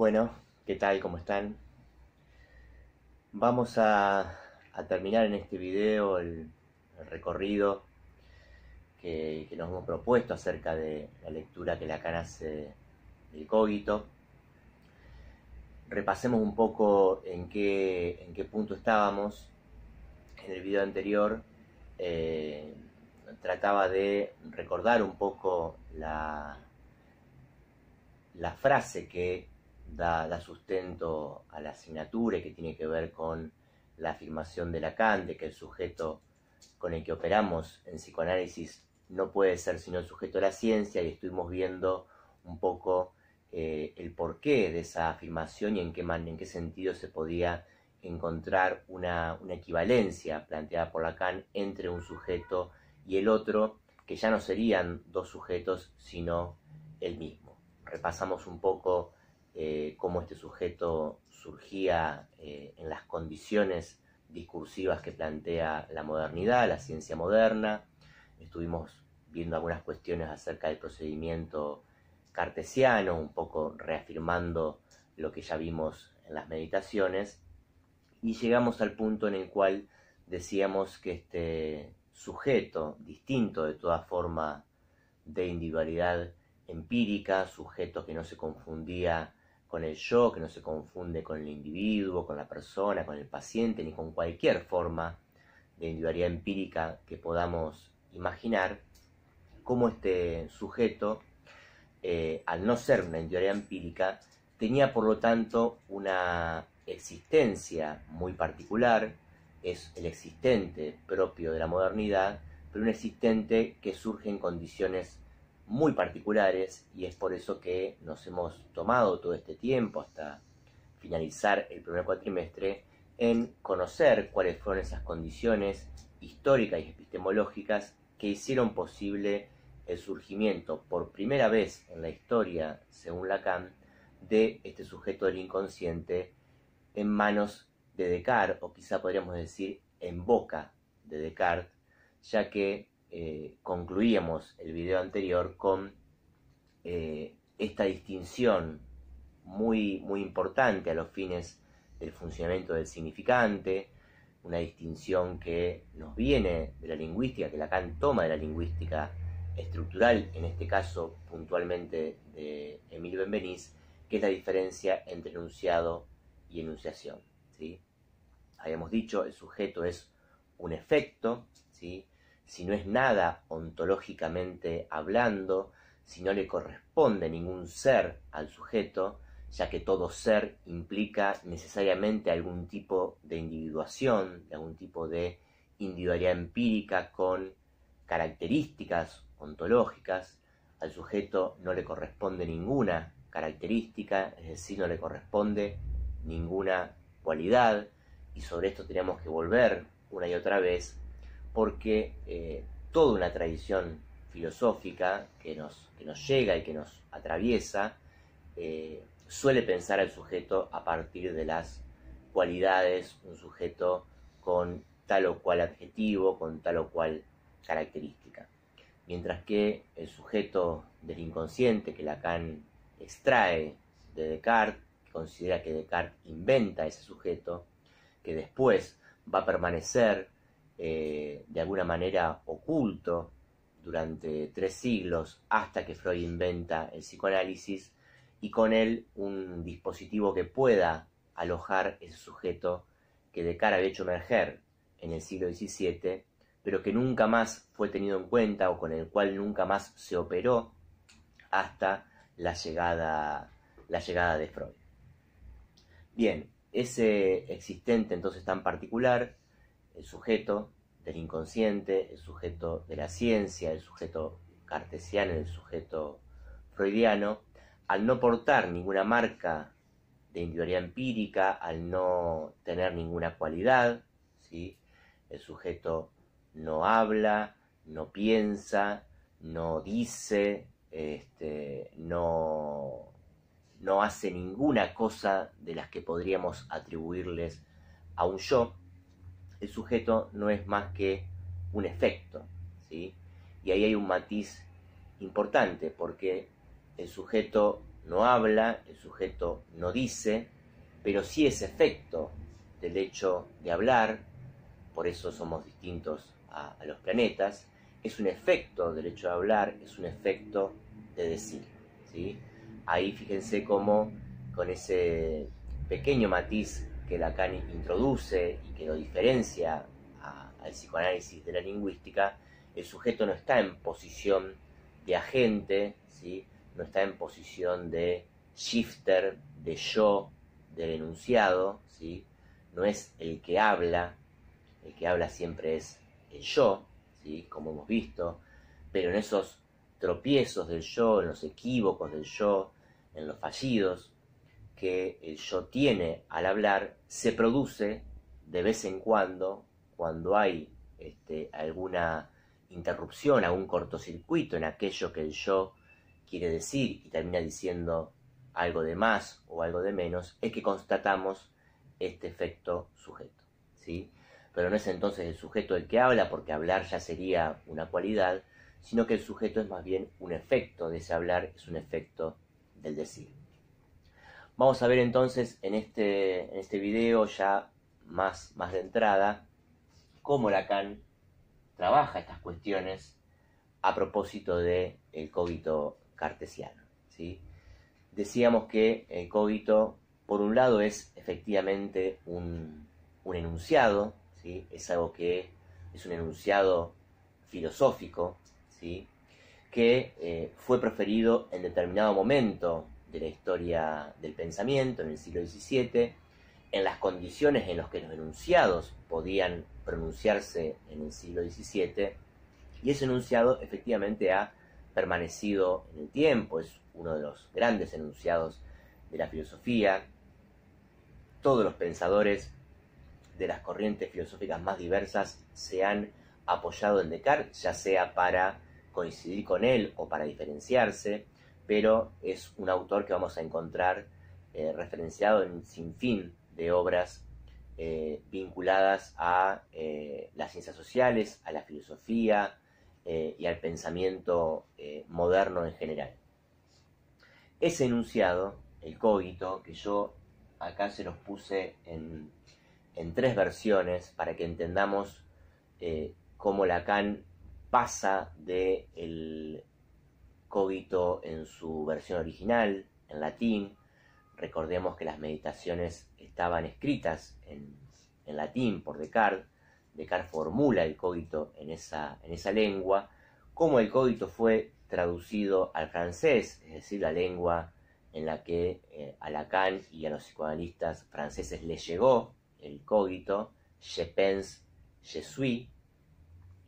Bueno, ¿qué tal? ¿Cómo están? Vamos a terminar en este video el recorrido que nos hemos propuesto acerca de la lectura que Lacan hace del Cogito. Repasemos un poco en qué punto estábamos. En el video anterior trataba de recordar un poco la frase que da sustento a la asignatura y que tiene que ver con la afirmación de Lacan de que el sujeto con el que operamos en psicoanálisis no puede ser sino el sujeto de la ciencia, y estuvimos viendo un poco el porqué de esa afirmación y en qué sentido se podía encontrar una equivalencia planteada por Lacan entre un sujeto y el otro, que ya no serían dos sujetos sino el mismo. Repasamos un poco cómo este sujeto surgía en las condiciones discursivas que plantea la modernidad, la ciencia moderna. Estuvimos viendo algunas cuestiones acerca del procedimiento cartesiano, un poco reafirmando lo que ya vimos en las meditaciones, y llegamos al punto en el cual decíamos que este sujeto, distinto de toda forma de individualidad empírica, sujeto que no se confundía con el yo, que no se confunde con el individuo, con la persona, con el paciente, ni con cualquier forma de individualidad empírica que podamos imaginar, cómo este sujeto, al no ser una individualidad empírica, tenía por lo tanto una existencia muy particular. Es el existente propio de la modernidad, pero un existente que surge en condiciones muy particulares, y es por eso que nos hemos tomado todo este tiempo hasta finalizar el primer cuatrimestre en conocer cuáles fueron esas condiciones históricas y epistemológicas que hicieron posible el surgimiento por primera vez en la historia, según Lacan, de este sujeto del inconsciente en manos de Descartes, o quizá podríamos decir en boca de Descartes, ya que concluíamos el video anterior con esta distinción muy importante a los fines del funcionamiento del significante, una distinción que nos viene de la lingüística, que Lacan toma de la lingüística estructural, en este caso puntualmente de Emile Benveniste, que es la diferencia entre enunciado y enunciación, ¿sí? Habíamos dicho, el sujeto es un efecto, ¿sí? Si no es nada ontológicamente hablando, si no le corresponde ningún ser al sujeto, ya que todo ser implica necesariamente algún tipo de individuación, de algún tipo de individualidad empírica con características ontológicas. Al sujeto no le corresponde ninguna característica, es decir, no le corresponde ninguna cualidad, y sobre esto tenemos que volver una y otra vez, porque toda una tradición filosófica que nos llega y que nos atraviesa suele pensar al sujeto a partir de las cualidades, un sujeto con tal o cual adjetivo, con tal o cual característica. Mientras que el sujeto del inconsciente que Lacan extrae de Descartes, que considera que Descartes inventa ese sujeto, que después va a permanecer de alguna manera oculto durante 3 siglos hasta que Freud inventa el psicoanálisis, y con él un dispositivo que pueda alojar ese sujeto que Descartes había hecho emerger en el siglo XVII, pero que nunca más fue tenido en cuenta, o con el cual nunca más se operó hasta la llegada de Freud. Bien, ese existente entonces tan particular, el sujeto del inconsciente, el sujeto de la ciencia, el sujeto cartesiano, el sujeto freudiano, al no portar ninguna marca de individualidad empírica, al no tener ninguna cualidad, ¿sí? El sujeto no habla, no piensa, no dice, no hace ninguna cosa de las que podríamos atribuirles a un yo. El sujeto no es más que un efecto, ¿sí? Y ahí hay un matiz importante, porque el sujeto no habla, el sujeto no dice, pero sí es efecto del hecho de hablar, por eso somos distintos a los planetas, es un efecto del hecho de hablar, es un efecto de decir, ¿sí? Ahí fíjense cómo con ese pequeño matiz que Lacan introduce y que lo diferencia al psicoanálisis de la lingüística, el sujeto no está en posición de agente, ¿sí? No está en posición de shifter, de yo, del enunciado, ¿sí? No es el que habla siempre es el yo, ¿sí? Como hemos visto, pero en esos tropiezos del yo, en los equívocos del yo, en los fallidos que el yo tiene al hablar, se produce de vez en cuando hay alguna interrupción, algún cortocircuito en aquello que el yo quiere decir y termina diciendo algo de más o algo de menos, es que constatamos este efecto sujeto, ¿sí? Pero no es entonces el sujeto el que habla, porque hablar ya sería una cualidad, sino que el sujeto es más bien un efecto de ese hablar, es un efecto del decir. Vamos a ver entonces en este video ya más de entrada cómo Lacan trabaja estas cuestiones a propósito del cogito cartesiano, ¿sí? Decíamos que el cogito, por un lado, es efectivamente un enunciado, ¿sí? Es algo que es un enunciado filosófico, ¿sí? Que fue proferido en determinado momento de la historia del pensamiento, en el siglo XVII, en las condiciones en las que los enunciados podían pronunciarse en el siglo XVII, y ese enunciado efectivamente ha permanecido en el tiempo, es uno de los grandes enunciados de la filosofía. Todos los pensadores de las corrientes filosóficas más diversas se han apoyado en Descartes, ya sea para coincidir con él o para diferenciarse, pero es un autor que vamos a encontrar referenciado en un sinfín de obras vinculadas a las ciencias sociales, a la filosofía y al pensamiento moderno en general. Ese enunciado, el cogito, que yo acá se los puse en tres versiones para que entendamos cómo Lacan pasa del cogito en su versión original, en latín. Recordemos que las meditaciones estaban escritas en latín por Descartes. Descartes formula el cogito en esa lengua. Cómo el cogito fue traducido al francés, es decir, la lengua en la que a Lacan y a los psicoanalistas franceses les llegó el cogito, je pense, je suis,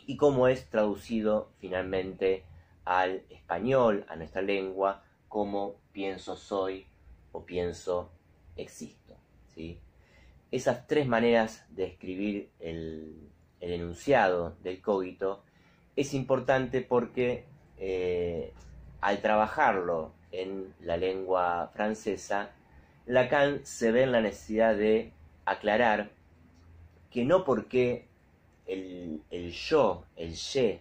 y cómo es traducido finalmente al español, a nuestra lengua, como pienso soy o pienso existo, ¿sí? Esas tres maneras de escribir el enunciado del cogito es importante porque al trabajarlo en la lengua francesa, Lacan se ve en la necesidad de aclarar que no porque el yo, el je,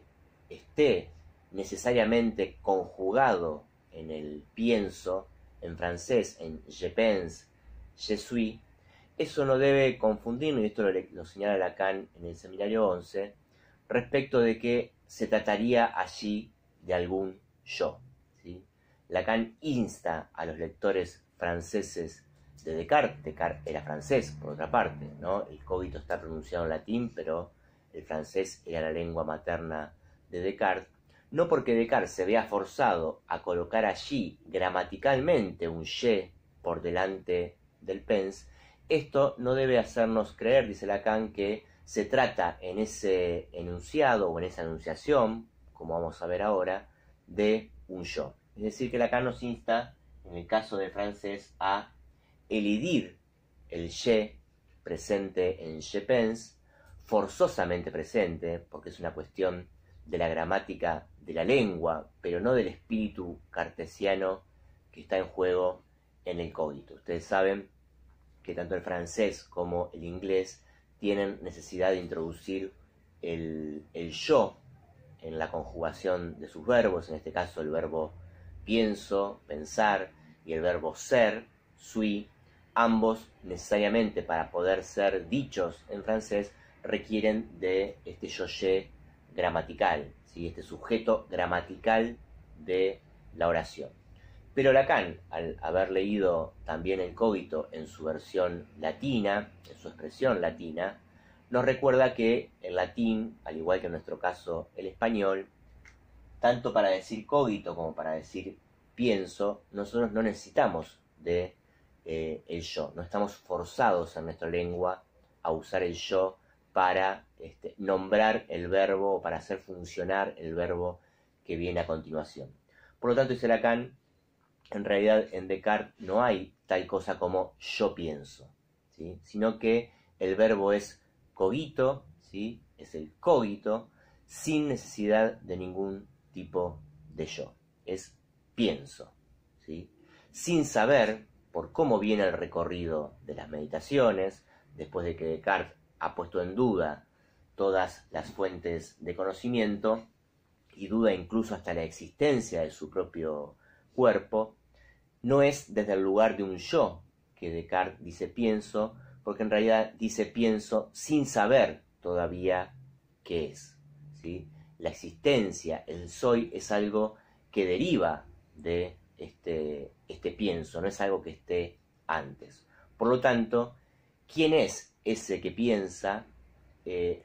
esté necesariamente conjugado en el pienso, en francés, en je pense, je suis, eso no debe confundirnos, y esto lo señala Lacan en el seminario 11, respecto de que se trataría allí de algún yo, ¿sí? Lacan insta a los lectores franceses de Descartes. Descartes era francés, por otra parte, ¿no? El cogito está pronunciado en latín, pero el francés era la lengua materna de Descartes. No porque Descartes se vea forzado a colocar allí gramaticalmente un je por delante del pense, esto no debe hacernos creer, dice Lacan, que se trata en ese enunciado o en esa enunciación, como vamos a ver ahora, de un yo. Es decir, que Lacan nos insta, en el caso del francés, a elidir el je presente en je pense, forzosamente presente, porque es una cuestión de la gramática de la lengua, pero no del espíritu cartesiano que está en juego en el cogito. Ustedes saben que tanto el francés como el inglés tienen necesidad de introducir el yo en la conjugación de sus verbos, en este caso el verbo pienso, pensar, y el verbo ser, suis, ambos necesariamente para poder ser dichos en francés requieren de este sujet gramatical, ¿sí? Este sujeto gramatical de la oración. Pero Lacan, al haber leído también el cogito en su versión latina, en su expresión latina, nos recuerda que el latín, al igual que en nuestro caso el español, tanto para decir cogito como para decir pienso, nosotros no necesitamos de el yo, no estamos forzados en nuestra lengua a usar el yo para nombrar el verbo o para hacer funcionar el verbo que viene a continuación. Por lo tanto, dice Lacan, en realidad en Descartes no hay tal cosa como yo pienso, ¿sí? Sino que el verbo es cogito, ¿sí? Es el cogito, sin necesidad de ningún tipo de yo. Es pienso, ¿sí? Sin saber, por cómo viene el recorrido de las meditaciones, después de que Descartes ha puesto en duda todas las fuentes de conocimiento y duda incluso hasta la existencia de su propio cuerpo, no es desde el lugar de un yo que Descartes dice pienso, porque en realidad dice pienso sin saber todavía qué es, ¿sí? La existencia, el soy, es algo que deriva de este pienso, no es algo que esté antes. Por lo tanto, ¿quién es ese que piensa?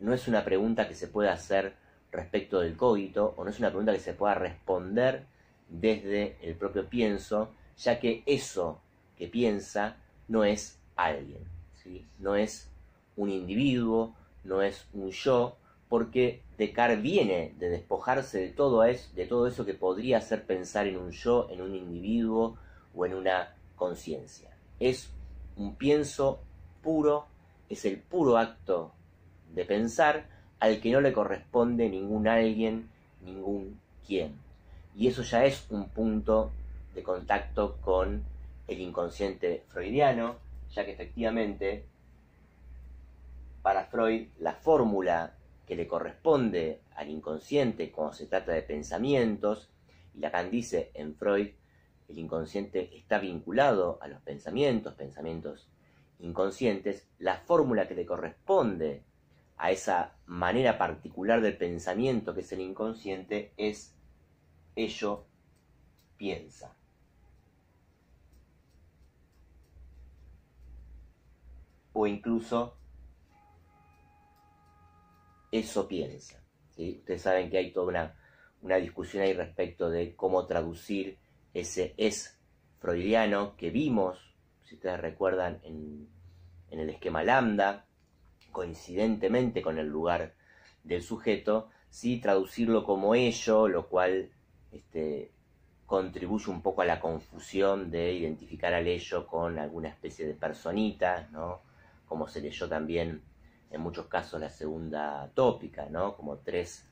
No es una pregunta que se pueda hacer respecto del cogito, o no es una pregunta que se pueda responder desde el propio pienso, ya que eso que piensa no es alguien, ¿sí? No es un individuo, no es un yo, porque Descartes viene de despojarse de todo eso que podría hacer pensar en un yo, en un individuo o en una conciencia. Es un pienso puro, es el puro acto de pensar al que no le corresponde ningún alguien, ningún quién. Y eso ya es un punto de contacto con el inconsciente freudiano, ya que efectivamente para Freud la fórmula que le corresponde al inconsciente cuando se trata de pensamientos, y Lacan dice en Freud, el inconsciente está vinculado a los pensamientos inconscientes, la fórmula que le corresponde a esa manera particular del pensamiento que es el inconsciente es ello piensa. O incluso eso piensa, ¿sí? Ustedes saben que hay toda una discusión ahí respecto de cómo traducir ese es freudiano que vimos, si ustedes recuerdan, en el esquema lambda, coincidentemente con el lugar del sujeto, ¿sí? Traducirlo como ello, lo cual contribuye un poco a la confusión de identificar al ello con alguna especie de personita, ¿no? Como se leyó también en muchos casos la segunda tópica, ¿no? Como tres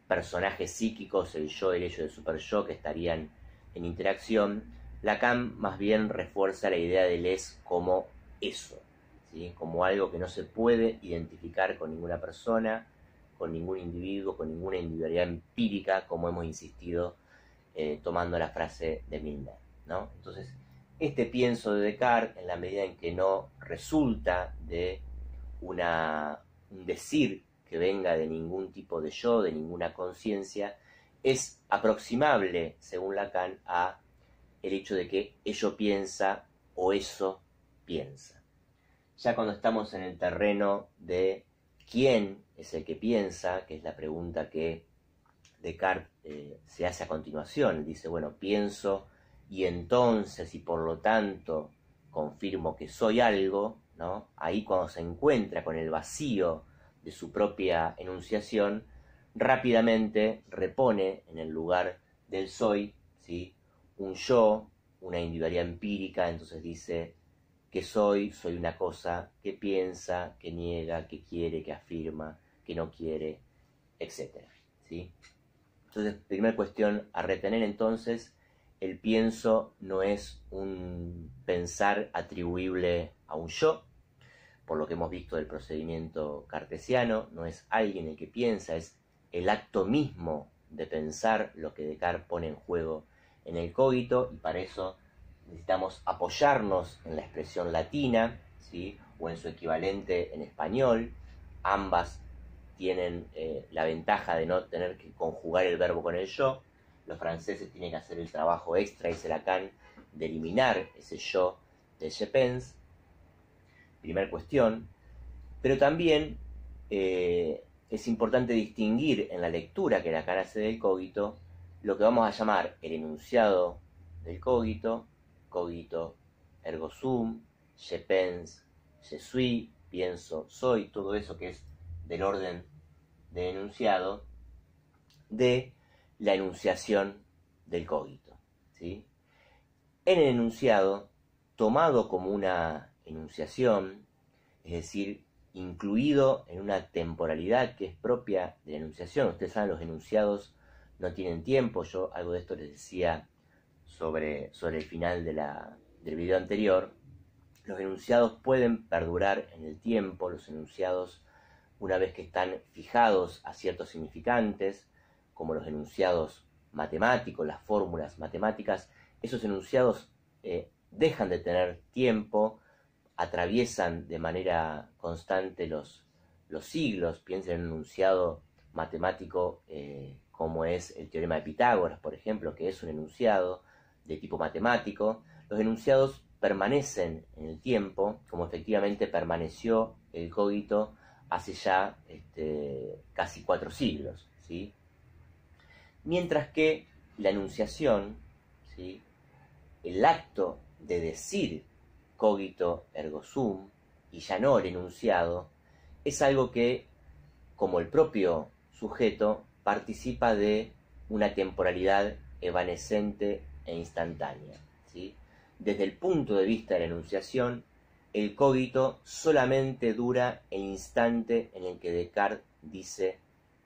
personajes psíquicos, el yo, el ello y el superyo, que estarían en interacción. Lacan más bien refuerza la idea del es como eso, ¿sí? Como algo que no se puede identificar con ninguna persona, con ningún individuo, con ninguna individualidad empírica, como hemos insistido tomando la frase de Milner, ¿no? Entonces, este pienso de Descartes, en la medida en que no resulta de un decir que venga de ningún tipo de yo, de ninguna conciencia, es aproximable, según Lacan, a el hecho de que ello piensa o eso piensa. Ya cuando estamos en el terreno de quién es el que piensa, que es la pregunta que Descartes se hace a continuación, dice, bueno, pienso y entonces y por lo tanto confirmo que soy algo, ¿no? Ahí cuando se encuentra con el vacío de su propia enunciación, rápidamente repone en el lugar del soy, ¿sí? Un yo, una individualidad empírica, entonces dice que soy una cosa que piensa, que niega, que quiere, que afirma, que no quiere, etc. ¿Sí? Entonces, primera cuestión a retener entonces, el pienso no es un pensar atribuible a un yo, por lo que hemos visto del procedimiento cartesiano, no es alguien el que piensa, es el acto mismo de pensar lo que Descartes pone en juego en el cogito, y para eso necesitamos apoyarnos en la expresión latina, ¿sí? O en su equivalente en español. Ambas tienen la ventaja de no tener que conjugar el verbo con el yo. Los franceses tienen que hacer el trabajo extra, dice Lacan, de eliminar ese yo de je pense. Primera cuestión. Pero también es importante distinguir en la lectura que Lacan hace del cogito lo que vamos a llamar el enunciado del cogito, cogito ergo sum, je pense, je suis, pienso, soy, todo eso que es del orden del enunciado, de la enunciación del cogito, ¿sí? En el enunciado, tomado como una enunciación, es decir, incluido en una temporalidad que es propia de la enunciación. Ustedes saben, los enunciados no tienen tiempo. Yo algo de esto les decía sobre el final del video anterior. Los enunciados pueden perdurar en el tiempo. Los enunciados, una vez que están fijados a ciertos significantes, como los enunciados matemáticos, las fórmulas matemáticas, esos enunciados dejan de tener tiempo, atraviesan de manera constante los siglos. Piensen en un enunciado matemático como es el teorema de Pitágoras, por ejemplo, que es un enunciado de tipo matemático. Los enunciados permanecen en el tiempo, como efectivamente permaneció el cogito hace ya casi 4 siglos, ¿sí? Mientras que la enunciación, ¿sí?, el acto de decir cogito ergo sum, y ya no el enunciado, es algo que, como el propio sujeto, participa de una temporalidad evanescente e instantánea, ¿sí? Desde el punto de vista de la enunciación, el cogito solamente dura el instante en el que Descartes dice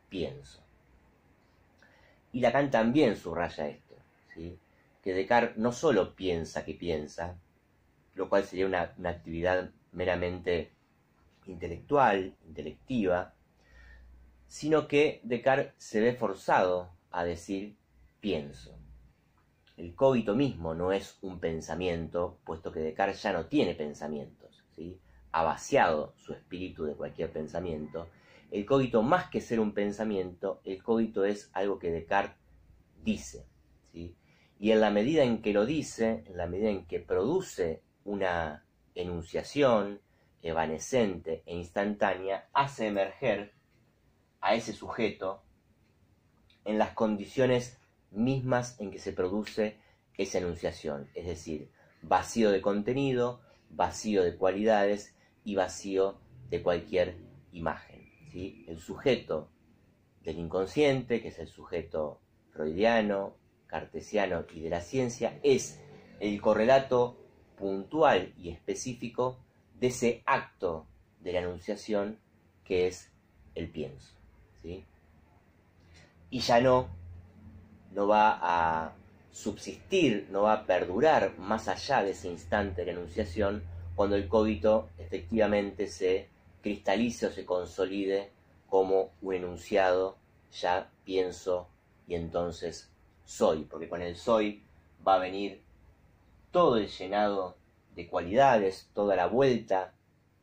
pienso. Y Lacan también subraya esto, ¿sí?, que Descartes no solo piensa que piensa, lo cual sería una actividad meramente intelectual, intelectiva, sino que Descartes se ve forzado a decir pienso. El cogito mismo no es un pensamiento, puesto que Descartes ya no tiene pensamientos, ¿sí? Ha vaciado su espíritu de cualquier pensamiento. El cogito, más que ser un pensamiento, el cogito es algo que Descartes dice, ¿sí? Y en la medida en que lo dice, en la medida en que produce una enunciación evanescente e instantánea, hace emerger a ese sujeto en las condiciones mismas en que se produce esa enunciación, es decir, vacío de contenido, vacío de cualidades y vacío de cualquier imagen, ¿sí? El sujeto del inconsciente, que es el sujeto freudiano, cartesiano y de la ciencia, es el correlato puntual y específico de ese acto de la enunciación que es el pienso, ¿sí? Y ya no va a subsistir, no va a perdurar más allá de ese instante de la enunciación, cuando el cogito efectivamente se cristalice o se consolide como un enunciado, ya pienso y entonces soy, porque con el soy va a venir todo el llenado de cualidades, toda la vuelta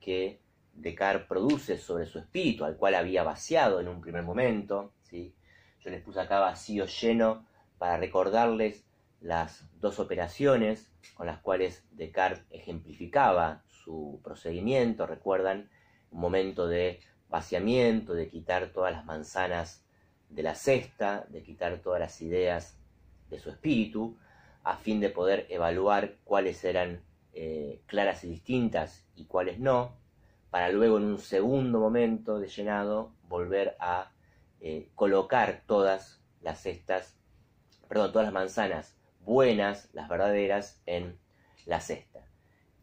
que Descartes produce sobre su espíritu, al cual había vaciado en un primer momento, ¿sí? Yo les puse acá vacío lleno para recordarles las dos operaciones con las cuales Descartes ejemplificaba su procedimiento. Recuerdan, un momento de vaciamiento, de quitar todas las manzanas de la cesta, de quitar todas las ideas de su espíritu, a fin de poder evaluar cuáles eran claras y distintas y cuáles no, para luego en un segundo momento de llenado volver a colocar todas las manzanas buenas, las verdaderas, en la cesta.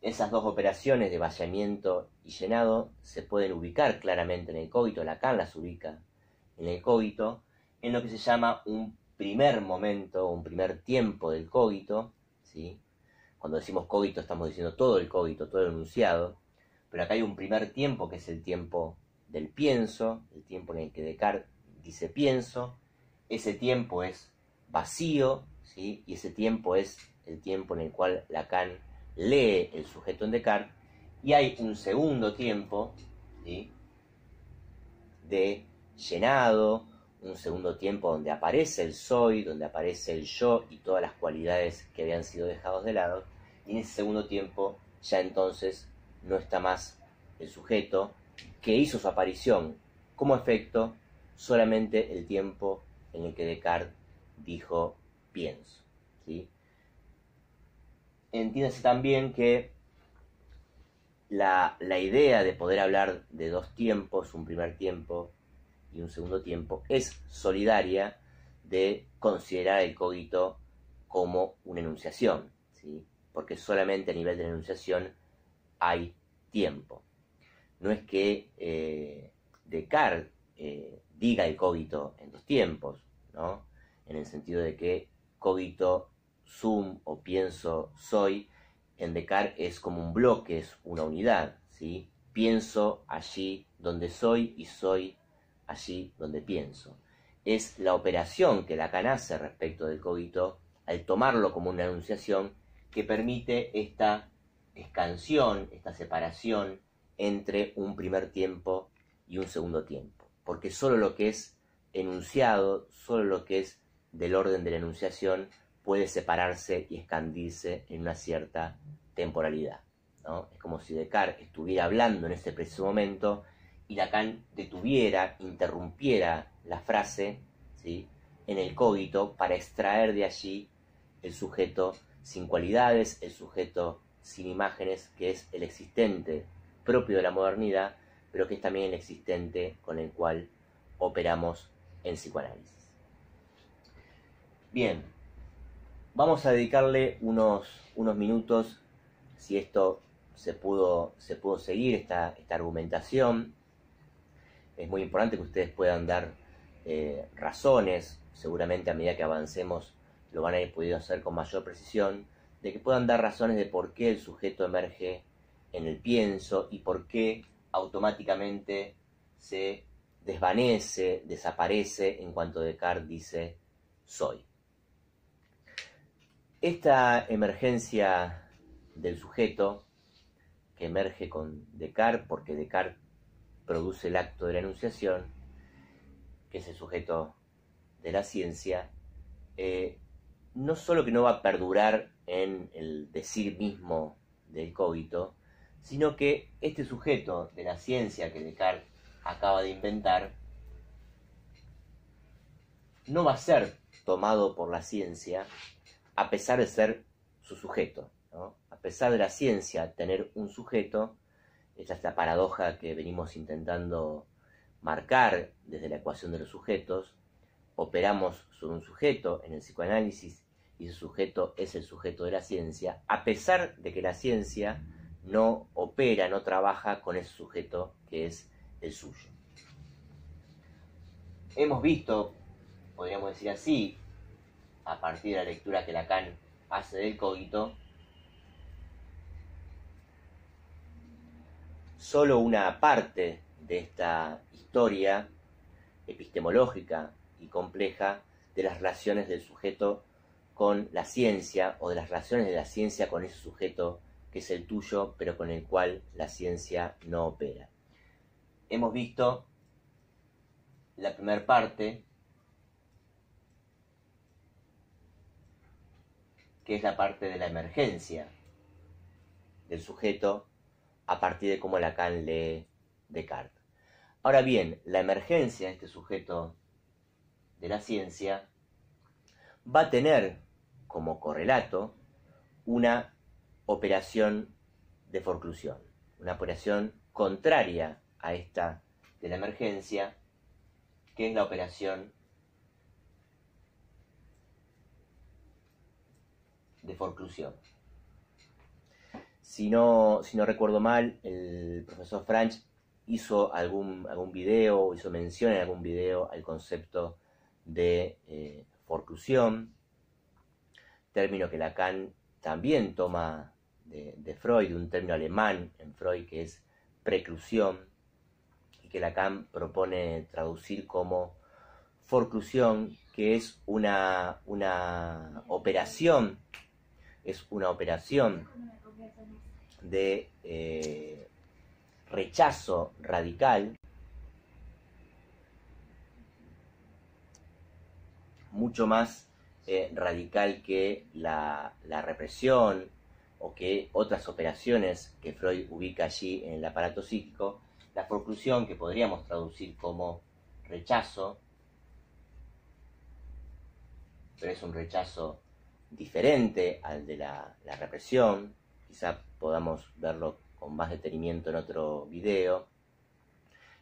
Esas dos operaciones de vaciamiento y llenado se pueden ubicar claramente en el cogito. Lacan las ubica en el cogito, en lo que se llama un primer momento, un primer tiempo del cogito, ¿sí? Cuando decimos cogito estamos diciendo todo el cogito, todo el enunciado, pero acá hay un primer tiempo que es el tiempo del pienso, el tiempo en el que Descartes dice pienso. Ese tiempo es vacío, ¿sí? Y ese tiempo es el tiempo en el cual Lacan lee el sujeto en Descartes, y hay un segundo tiempo, ¿sí?, de llenado, un segundo tiempo donde aparece el soy, donde aparece el yo y todas las cualidades que habían sido dejados de lado, y en ese segundo tiempo ya entonces no está más el sujeto que hizo su aparición como efecto solamente el tiempo en el que Descartes dijo pienso, ¿sí? Entiéndase también que la idea de poder hablar de dos tiempos, un primer tiempo y un segundo tiempo, es solidaria de considerar el cogito como una enunciación, ¿sí? Porque solamente a nivel de la enunciación hay tiempo. No es que Descartes diga el cogito en dos tiempos, ¿no? En el sentido de que cogito sum o pienso soy, en Descartes es como un bloque, es una unidad, ¿sí? Pienso allí donde soy y soy allí donde pienso. Es la operación que Lacan hace respecto del cogito al tomarlo como una enunciación que permite esta escansión, esta separación entre un primer tiempo y un segundo tiempo. Porque solo lo que es enunciado, solo lo que es del orden de la enunciación puede separarse y expandirse en una cierta temporalidad, ¿no? Es como si Descartes estuviera hablando en ese preciso momento y Lacan detuviera, interrumpiera la frase, ¿sí?, en el cogito para extraer de allí el sujeto sin cualidades, el sujeto sin imágenes, que es el existente propio de la modernidad, pero que es también el existente con el cual operamos en psicoanálisis. Bien, vamos a dedicarle unos minutos, si esto se pudo seguir, esta argumentación. Es muy importante que ustedes puedan dar razones, seguramente a medida que avancemos lo van a ir pudiendo hacer con mayor precisión, de que puedan dar razones de por qué el sujeto emerge en el pienso y por qué automáticamente se desvanece, desaparece en cuanto Descartes dice soy. Esta emergencia del sujeto, que emerge con Descartes, porque Descartes produce el acto de la enunciación, que es el sujeto de la ciencia, no solo que no va a perdurar en el decir mismo del cogito, sino que este sujeto de la ciencia que Descartes acaba de inventar no va a ser tomado por la ciencia a pesar de ser su sujeto, ¿no? A pesar de la ciencia tener un sujeto, esta es la paradoja que venimos intentando marcar desde la ecuación de los sujetos. Operamos sobre un sujeto en el psicoanálisis y ese sujeto es el sujeto de la ciencia, a pesar de que la ciencia no opera, no trabaja con ese sujeto que es el suyo. Hemos visto, podríamos decir así, a partir de la lectura que Lacan hace del cogito, solo una parte de esta historia epistemológica y compleja de las relaciones del sujeto con la ciencia, o de las relaciones de la ciencia con ese sujeto que es el tuyo, pero con el cual la ciencia no opera. Hemos visto la primera parte, que es la parte de la emergencia del sujeto a partir de cómo Lacan lee Descartes. Ahora bien, la emergencia de este sujeto de la ciencia va a tener como correlato una operación de forclusión, una operación contraria a esta de la emergencia, que es la operación de forclusión. Si no recuerdo mal, el profesor Franch hizo algún video, hizo mención en algún video al concepto de forclusión, término que Lacan también toma de Freud, un término alemán en Freud que es preclusión, y que Lacan propone traducir como forclusión, que es una operación es una operación de rechazo radical, mucho más radical que la represión o que otras operaciones que Freud ubica allí en el aparato psíquico. La forclusión, que podríamos traducir como rechazo, pero es un rechazo diferente al de la represión, quizá podamos verlo con más detenimiento en otro video.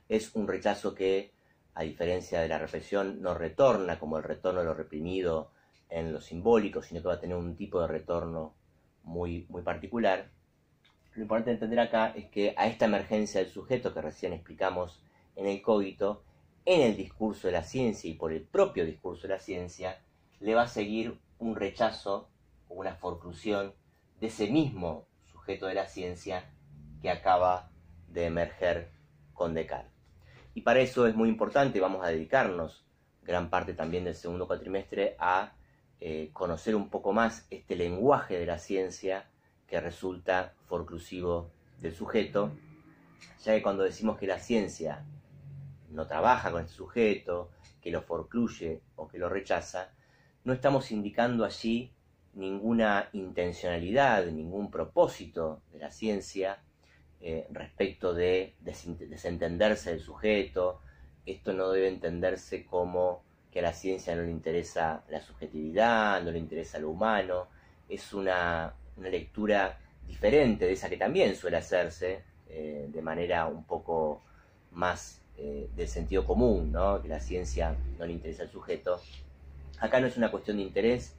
Es un rechazo que, a diferencia de la represión, no retorna como el retorno de lo reprimido en lo simbólico, sino que va a tener un tipo de retorno muy particular. Lo importante de entender acá es que a esta emergencia del sujeto que recién explicamos en el cogito, en el discurso de la ciencia y por el propio discurso de la ciencia, le va a seguir un rechazo o una forclusión de ese mismo sujeto de la ciencia que acaba de emerger con Descartes. Y para eso es muy importante, vamos a dedicarnos gran parte también del segundo cuatrimestre a conocer un poco más este lenguaje de la ciencia que resulta forclusivo del sujeto, ya que cuando decimos que la ciencia no trabaja con este sujeto, que lo forcluye o que lo rechaza, no estamos indicando allí ninguna intencionalidad, ningún propósito de la ciencia respecto de desentenderse del sujeto. Esto no debe entenderse como que a la ciencia no le interesa la subjetividad, no le interesa lo humano. Es una lectura diferente de esa que también suele hacerse de manera un poco más del sentido común, ¿no? Que la ciencia no le interesa al sujeto. Acá no es una cuestión de interés,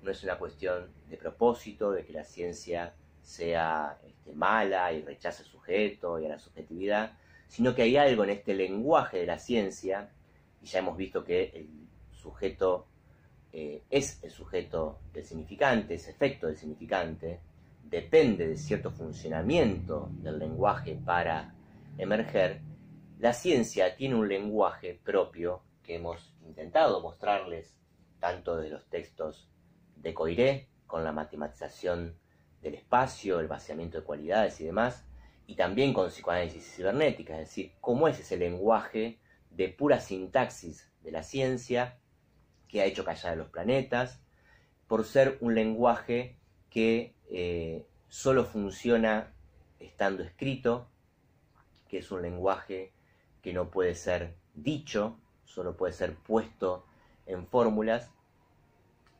no es una cuestión de propósito, de que la ciencia sea mala y rechace al sujeto y a la subjetividad, sino que hay algo en este lenguaje de la ciencia, y ya hemos visto que el sujeto es el sujeto del significante, es efecto del significante, depende de cierto funcionamiento del lenguaje para emerger. La ciencia tiene un lenguaje propio que hemos intentado mostrarles tanto de los textos de Coiré, con la matematización del espacio, el vaciamiento de cualidades y demás, y también con psicoanálisis cibernética, es decir, cómo es ese lenguaje de pura sintaxis de la ciencia que ha hecho callar a los planetas, por ser un lenguaje que solo funciona estando escrito, que es un lenguaje que no puede ser dicho, solo puede ser puesto en fórmulas.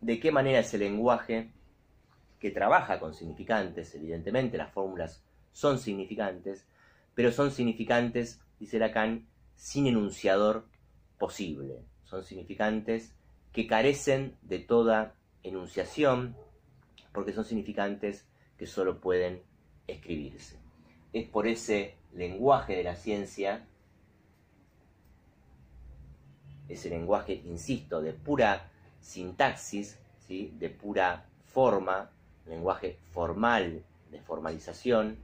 ¿De qué manera ese lenguaje que trabaja con significantes? Evidentemente las fórmulas son significantes, pero son significantes, dice Lacan, sin enunciador posible. Son significantes que carecen de toda enunciación, porque son significantes que solo pueden escribirse. Es por ese lenguaje de la ciencia, ese lenguaje, insisto, de pura sintaxis, ¿sí?, de pura forma, lenguaje formal, de formalización,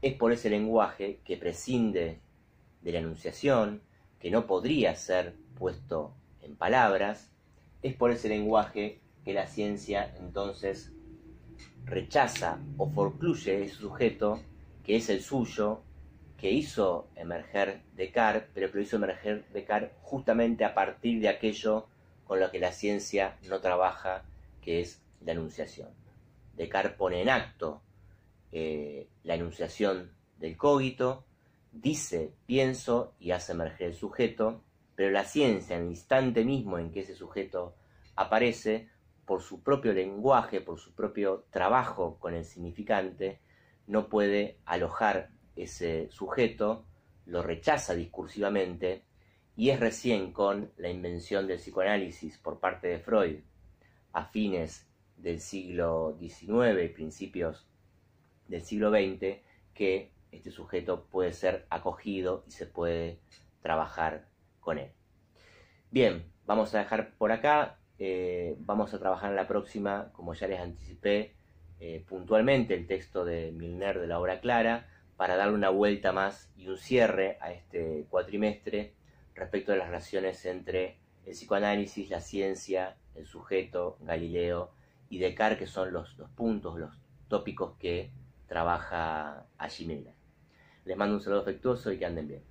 es por ese lenguaje que prescinde de la enunciación, que no podría ser puesto en palabras, es por ese lenguaje que la ciencia entonces rechaza o forcluye ese sujeto que es el suyo, que hizo emerger Descartes, pero que lo hizo emerger Descartes justamente a partir de aquello con lo que la ciencia no trabaja, que es la enunciación. Descartes pone en acto la enunciación del cogito, dice, pienso, y hace emerger el sujeto, pero la ciencia, en el instante mismo en que ese sujeto aparece, por su propio lenguaje, por su propio trabajo con el significante, no puede alojar ese sujeto, lo rechaza discursivamente, y es recién con la invención del psicoanálisis por parte de Freud, a fines del siglo XIX y principios del siglo XX, que este sujeto puede ser acogido y se puede trabajar con él. Bien, vamos a dejar por acá, vamos a trabajar en la próxima, como ya les anticipé, puntualmente el texto de Milner de la obra Clara, para darle una vuelta más y un cierre a este cuatrimestre respecto de las relaciones entre el psicoanálisis, la ciencia, el sujeto, Galileo y Descartes, que son los puntos, los tópicos que trabaja allí Miller. Les mando un saludo afectuoso y que anden bien.